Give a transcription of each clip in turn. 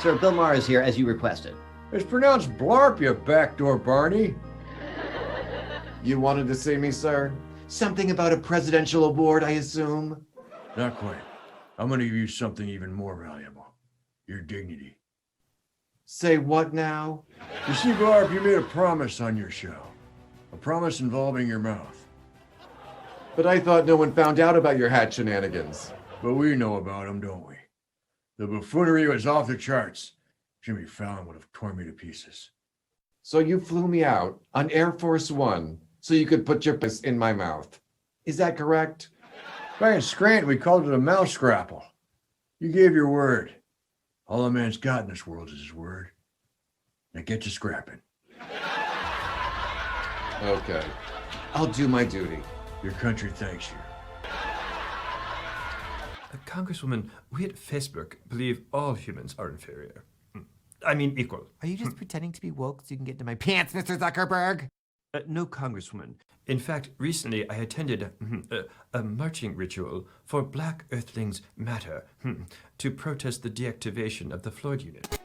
Sir, Bill Maher is here as you requested. It's pronounced blarp, you backdoor Barney. You wanted to see me, sir? Something about a presidential award, I assume? Not quite. I'm gonna give you something even more valuable. Your dignity. Say what now? You see, Blarp, you made a promise on your show. A promise involving your mouth. But I thought no one found out about your hat shenanigans. But we know about them, don't we? The buffoonery was off the charts. Jimmy Fallon would have torn me to pieces. So you flew me out on Air Force One so you could put your piss in my mouth. Is that correct? Back in Scranton, we called it a mouse scrapple. You gave your word. All a man's got in this world is his word. Now get to scrapping. Okay. I'll do my duty. Your country thanks you. Congresswoman, we at Facebook believe all humans are inferior. I mean, equal. Are you just pretending to be woke so you can get into my pants, Mr. Zuckerberg? No, Congresswoman. In fact, recently I attended a marching ritual for Black Earthlings Matter to protest the deactivation of the Floyd unit.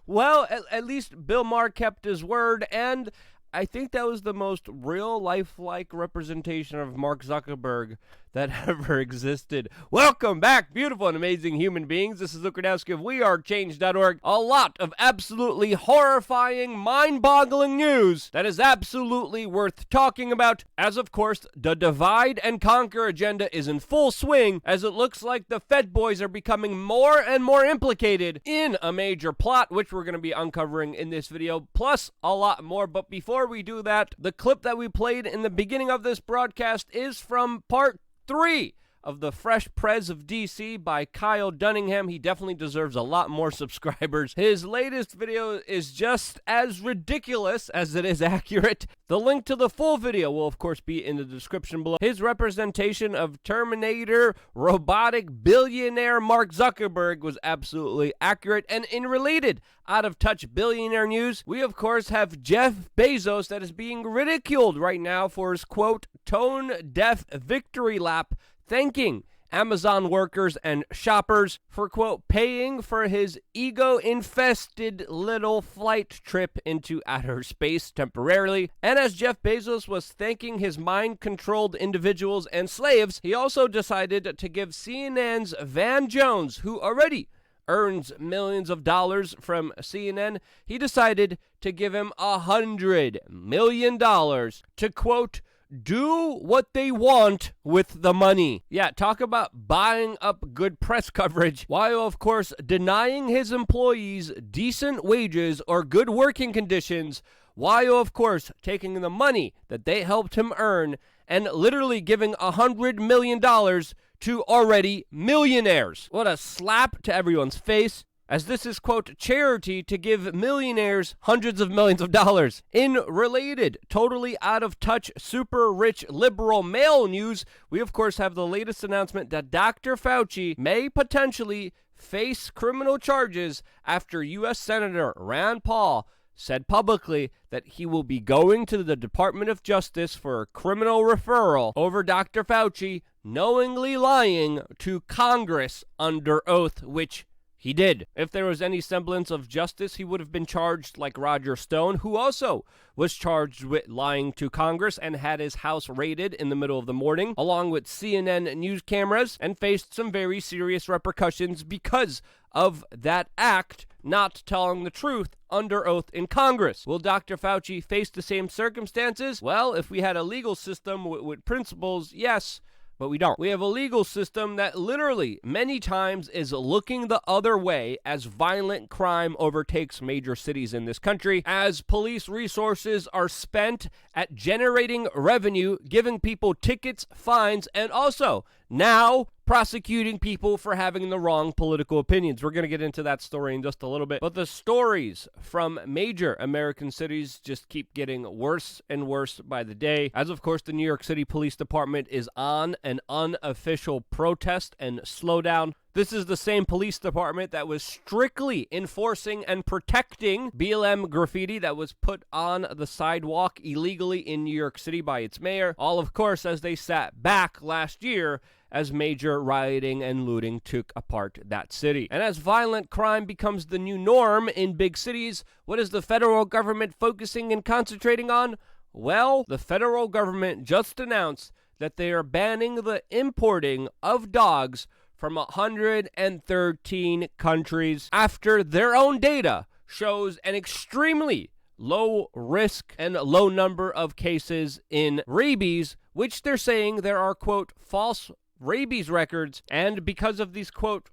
Well, at least Bill Maher kept his word, and I think that was the most real lifelike representation of Mark Zuckerberg that ever existed. Welcome back, beautiful and amazing human beings. This is Luke Radowski of WeAreChange.org. A lot of absolutely horrifying, mind-boggling news that is absolutely worth talking about, as of course, the divide and conquer agenda is in full swing, as it looks like the Fed boys are becoming more and more implicated in a major plot, which we're going to be uncovering in this video, plus a lot more. But before we do that, the clip that we played in the beginning of this broadcast is from part 3 of the Fresh Prez of DC by Kyle Dunningham. He definitely deserves a lot more subscribers. His latest video is just as ridiculous as it is accurate. The link to the full video will, of course, be in the description below. His representation of Terminator robotic billionaire Mark Zuckerberg was absolutely accurate. And in related out-of-touch billionaire news, we, of course, have Jeff Bezos that is being ridiculed right now for his, quote, tone-deaf victory lap, thanking Amazon workers and shoppers for, quote, paying for his ego-infested little flight trip into outer space temporarily. And as Jeff Bezos was thanking his mind-controlled individuals and slaves, he also decided to give CNN's Van Jones, who already earns millions of dollars from CNN, he decided to give him $100 million to, quote, do what they want with the money. Yeah, talk about buying up good press coverage, while of course denying his employees decent wages or good working conditions, while of course taking the money that they helped him earn and literally giving $100 million to already millionaires. What a slap to everyone's face, as this is, quote, charity to give millionaires hundreds of millions of dollars. In related, totally out of touch, super rich liberal male news, we of course have the latest announcement that Dr. Fauci may potentially face criminal charges after U.S. Senator Rand Paul said publicly that he will be going to the Department of Justice for a criminal referral over Dr. Fauci knowingly lying to Congress under oath, which he did. If there was any semblance of justice, he would have been charged like Roger Stone, who also was charged with lying to Congress and had his house raided in the middle of the morning, along with CNN news cameras, and faced some very serious repercussions because of that act, not telling the truth under oath in Congress. Will Dr. Fauci face the same circumstances? Well, if we had a legal system with principles, yes. But we don't. We have a legal system that literally many times is looking the other way as violent crime overtakes major cities in this country, as police resources are spent at generating revenue, giving people tickets, fines, and also now prosecuting people for having the wrong political opinions. We're going to get into that story in just a little bit. But the stories from major American cities just keep getting worse and worse by the day. As of course, the New York City Police Department is on an unofficial protest and slowdown. This is the same police department that was strictly enforcing and protecting BLM graffiti that was put on the sidewalk illegally in New York City by its mayor. All, of course, as they sat back last year as major rioting and looting took apart that city. And as violent crime becomes the new norm in big cities, what is the federal government focusing and concentrating on? Well, the federal government just announced that they are banning the importing of dogs from 113 countries after their own data shows an extremely low risk and low number of cases in rabies, which they're saying there are, quote, false rabies records. And because of these, quote,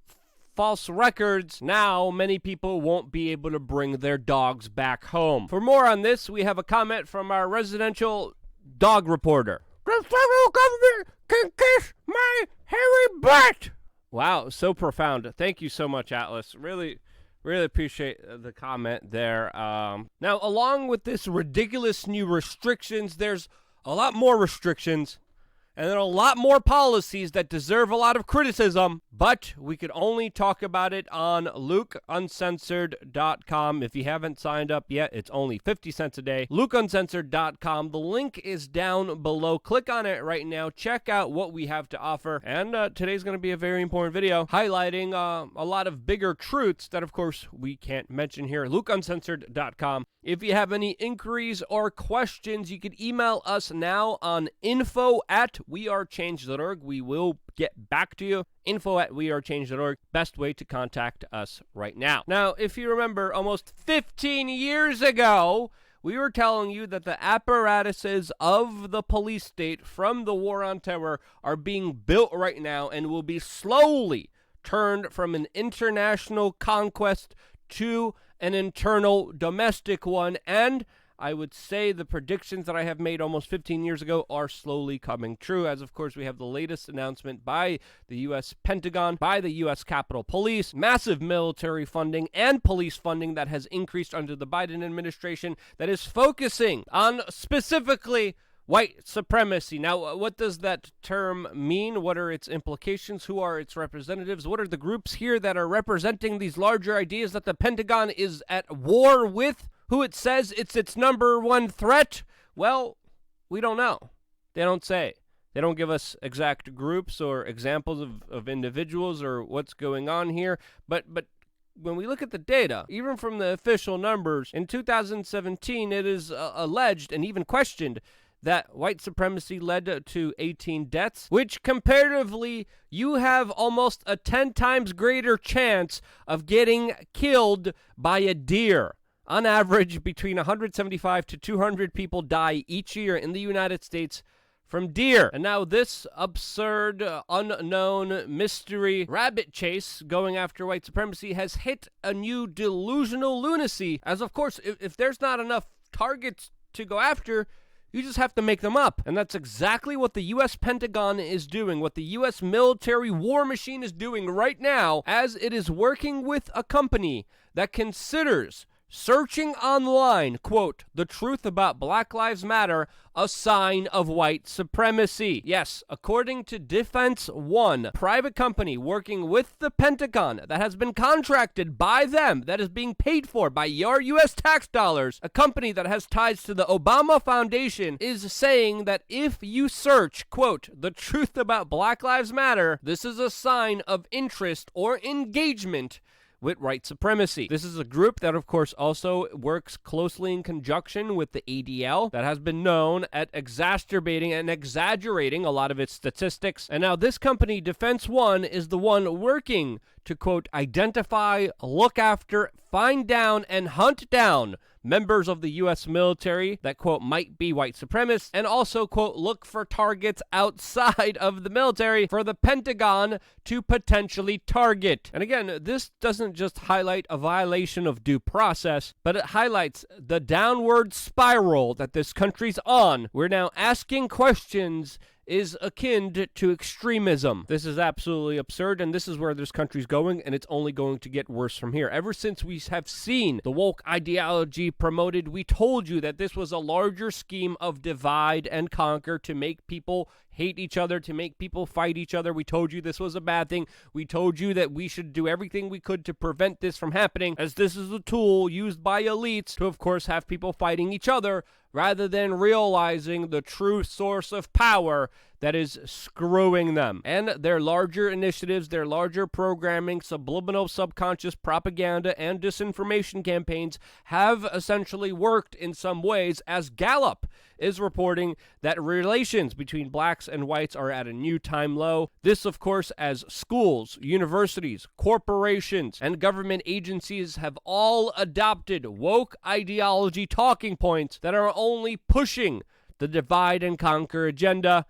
false records, now many people won't be able to bring their dogs back home. For more on this, we have a comment from our residential dog reporter. The federal government can kiss my hairy butt. Wow, so profound. Thank you so much, Atlas. Really appreciate the comment there. Now, along with this ridiculous new restrictions, there's a lot more restrictions and then a lot more policies that deserve a lot of criticism, but we could only talk about it on LukeUncensored.com. If you haven't signed up yet, it's only 50 cents a day. LukeUncensored.com. The link is down below. Click on it right now. Check out what we have to offer. And today's going to be a very important video highlighting a lot of bigger truths that, of course, we can't mention here. LukeUncensored.com. If you have any inquiries or questions, you can email us now on info@wearechange.org. We will get back to you. info@wearechange.org. Best way to contact us right now. Now, if you remember, almost 15 years ago, we were telling you that the apparatuses of the police state from the War on Terror are being built right now and will be slowly turned from an international conquest to an internal domestic one. And I would say the predictions that I have made almost 15 years ago are slowly coming true, as of course we have the latest announcement by the U.S. Pentagon, by the U.S. Capitol Police, massive military funding and police funding that has increased under the Biden administration that is focusing on specifically white supremacy. Now, what does that term mean? What are its implications? Who are its representatives? What are the groups here that are representing these larger ideas that the Pentagon is at war with? Who it says it's its number one threat? Well, we don't know. They don't say. They don't give us exact groups or examples of individuals or what's going on here. But when we look at the data, even from the official numbers, in 2017, it is alleged and even questioned that white supremacy led to 18 deaths, which comparatively, you have almost a 10 times greater chance of getting killed by a deer. On average, between 175 to 200 people die each year in the United States from deer. And now this absurd, unknown mystery rabbit chase going after white supremacy has hit a new delusional lunacy, as of course, if there's not enough targets to go after, you just have to make them up. And that's exactly what the U.S. Pentagon is doing, what the U.S. military war machine is doing right now, as it is working with a company that considers searching online, quote, the truth about Black Lives Matter, a sign of white supremacy. Yes, according to Defense One, a private company working with the Pentagon that has been contracted by them, that is being paid for by your U.S. tax dollars, a company that has ties to the Obama Foundation, is saying that if you search, quote, the truth about Black Lives Matter, this is a sign of interest or engagement with white supremacy. This is a group that, of course, also works closely in conjunction with the ADL that has been known at exacerbating and exaggerating a lot of its statistics. And now this company, Defense One, is the one working to, quote, identify, look after, find down, and hunt down members of the U.S. military that, quote, might be white supremacists, and also, quote, look for targets outside of the military for the Pentagon to potentially target. And again, this doesn't just highlight a violation of due process, but it highlights the downward spiral that this country's on. We're now asking questions is akin to extremism. This is absolutely absurd, and this is where this country's going, and it's only going to get worse from here. Ever since we have seen the woke ideology promoted, we told you that this was a larger scheme of divide and conquer to make people hate each other, to make people fight each other. We told you this was a bad thing. We told you that we should do everything we could to prevent this from happening, as this is a tool used by elites to, of course, have people fighting each other, rather than realizing the true source of power that is screwing them. And their larger initiatives, their larger programming, subliminal, subconscious propaganda, and disinformation campaigns have essentially worked in some ways, as Gallup is reporting that relations between blacks and whites are at a new time low. This, of course, as schools, universities, corporations, and government agencies have all adopted woke ideology talking points that are only pushing the divide and conquer agenda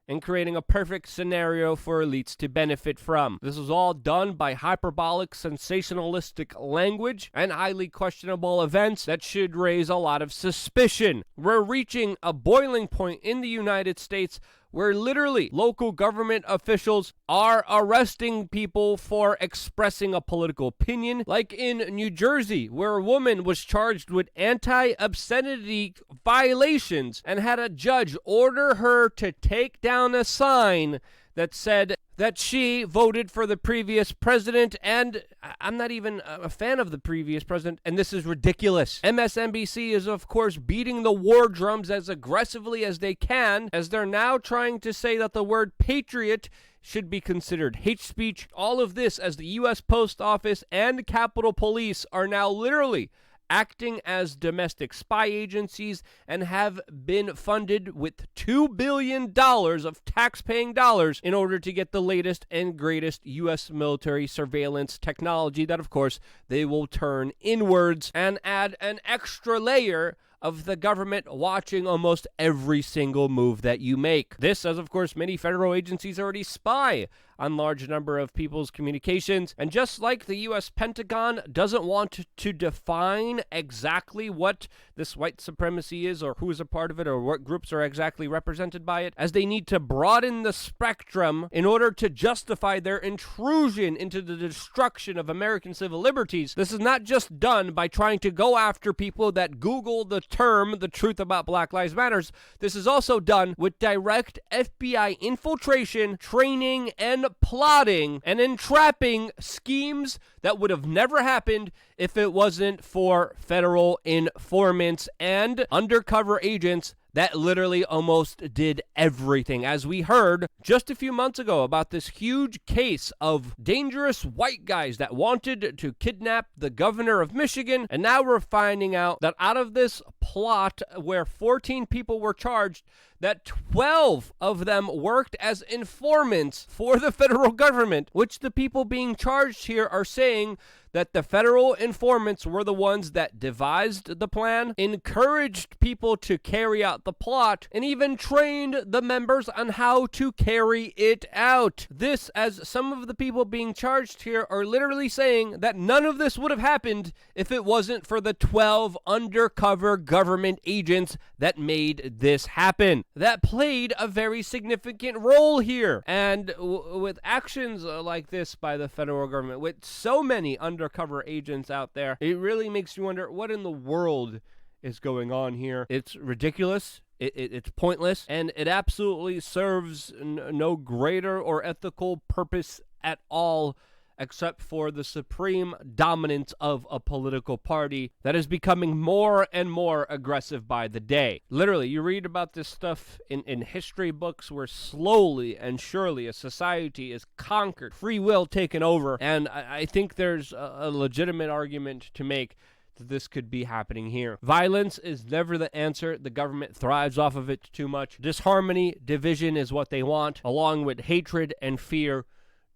and creating a perfect scenario for elites to benefit from. This was all done by hyperbolic, sensationalistic language and highly questionable events that should raise a lot of suspicion. We're reaching a boiling point in the United States where literally local government officials are arresting people for expressing a political opinion, like in New Jersey, where a woman was charged with anti-obscenity violations and had a judge order her to take down a sign that said that she voted for the previous president, and I'm not even a fan of the previous president, and this is ridiculous. MSNBC is, of course, beating the war drums as aggressively as they can, as they're now trying to say that the word patriot should be considered hate speech. All of this as the U.S. Post Office and Capitol Police are now literally acting as domestic spy agencies and have been funded with $2 billion of tax-paying dollars in order to get the latest and greatest U.S. military surveillance technology that, of course, they will turn inwards and add an extra layer of the government watching almost every single move that you make. This, as of course many federal agencies already spy on large number of people's communications, and just like the U.S. Pentagon doesn't want to define exactly what this white supremacy is or who is a part of it or what groups are exactly represented by it, as they need to broaden the spectrum in order to justify their intrusion into the destruction of American civil liberties. This is not just done by trying to go after people that Google the term "the truth about Black Lives Matters." This is also done with direct FBI infiltration, training, and plotting and entrapping schemes that would have never happened if it wasn't for federal informants and undercover agents that literally almost did everything. As we heard just a few months ago about this huge case of dangerous white guys that wanted to kidnap the governor of Michigan, and now we're finding out that out of this plot where 14 people were charged, that 12 of them worked as informants for the federal government, which the people being charged here are saying that the federal informants were the ones that devised the plan, encouraged people to carry out the plot, and even trained the members on how to carry it out. This, as some of the people being charged here are literally saying that none of this would have happened if it wasn't for the 12 undercover government agents that made this happen. That played a very significant role here. And with actions like this by the federal government, with so many undercover agents out there, it really makes you wonder what in the world is going on here. It's ridiculous. It's pointless, and it absolutely serves no greater or ethical purpose at all except for the supreme dominance of a political party that is becoming more and more aggressive by the day. Literally, you read about this stuff in history books where slowly and surely a society is conquered, free will taken over, and I think there's a legitimate argument to make that this could be happening here. Violence is never the answer. The government thrives off of it too much. Disharmony, division is what they want, along with hatred and fear.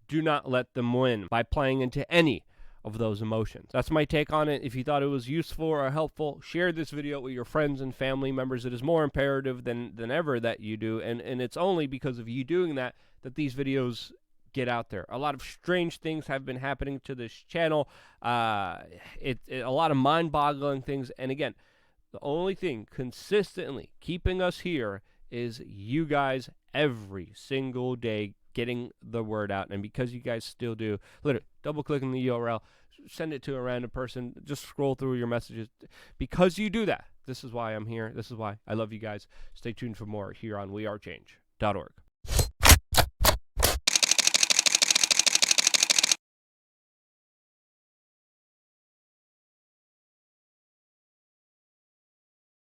Do not let them win by playing into any of those emotions. That's my take on it. If you thought it was useful or helpful, share this video with your friends and family members. It is more imperative than ever that you do, and it's only because of you doing that these videos get out there. A lot of strange things have been happening to this channel. A lot of mind-boggling things, and again, the only thing consistently keeping us here is you guys every single day getting the word out. And because you guys still do, literally double click on the URL, send it to a random person, just scroll through your messages. Because you do that, this is why I'm here. This is why I love you guys. Stay tuned for more here on wearechange.org.